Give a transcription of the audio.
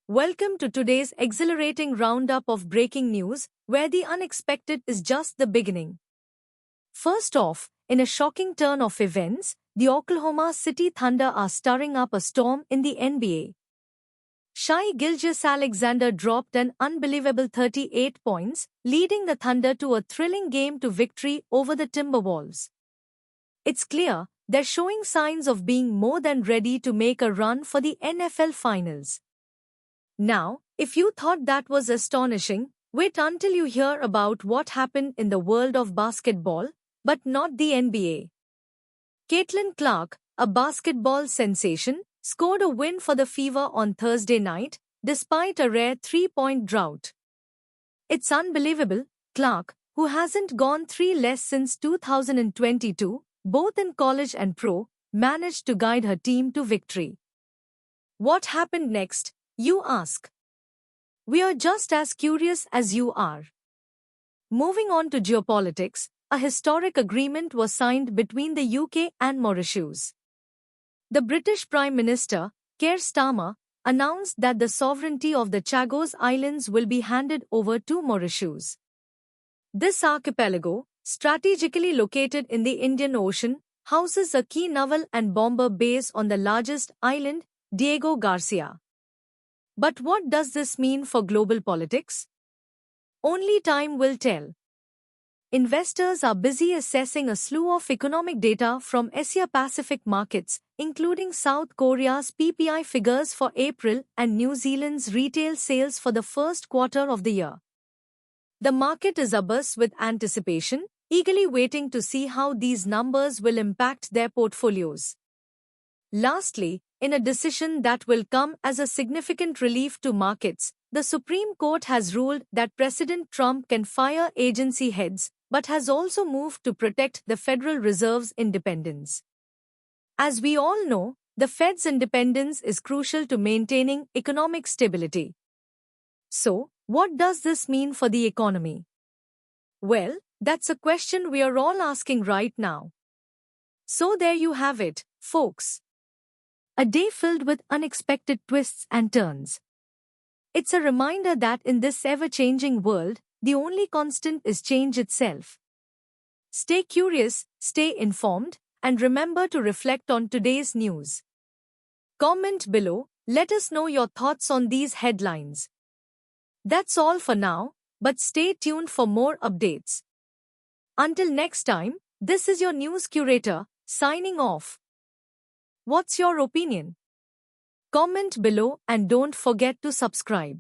Welcome to today's exhilarating roundup of breaking news, where the unexpected is just the beginning. First off, in a shocking turn of events, the Oklahoma City Thunder are stirring up a storm in the NBA. Shai Gilgeous-Alexander dropped an unbelievable 38 points, leading the Thunder to a thrilling game-to-victory over the Timberwolves. It's clear they're showing signs of being more than ready to make a run for the NFL Finals. Now, if you thought that was astonishing, wait until you hear about what happened in the world of basketball, but not the NBA. Caitlin Clark, a basketball sensation, scored a win for the Fever on Thursday night, despite a rare three-point drought. It's unbelievable, Clark, who hasn't gone three less since 2022, both in college and pro, managed to guide her team to victory. What happened next, you ask? We are just as curious as you are. Moving on to geopolitics, a historic agreement was signed between the UK and Mauritius. The British Prime Minister, Keir Starmer, announced that the sovereignty of the Chagos Islands will be handed over to Mauritius. This archipelago, strategically located in the Indian Ocean, houses a key naval and bomber base on the largest island, Diego Garcia. But what does this mean for global politics? Only time will tell. Investors are busy assessing a slew of economic data from Asia-Pacific markets, including South Korea's PPI figures for April and New Zealand's retail sales for the first quarter of the year. The market is abuzz with anticipation, eagerly waiting to see how these numbers will impact their portfolios. Lastly, in a decision that will come as a significant relief to markets, the Supreme Court has ruled that President Trump can fire agency heads, but has also moved to protect the Federal Reserve's independence. As we all know, the Fed's independence is crucial to maintaining economic stability. So, what does this mean for the economy? Well, that's a question we are all asking right now. So there you have it, folks. A day filled with unexpected twists and turns. It's a reminder that in this ever-changing world, the only constant is change itself. Stay curious, stay informed, and remember to reflect on today's news. Comment below, let us know your thoughts on these headlines. That's all for now, but stay tuned for more updates. Until next time, this is your news curator, signing off. What's your opinion? Comment below and don't forget to subscribe.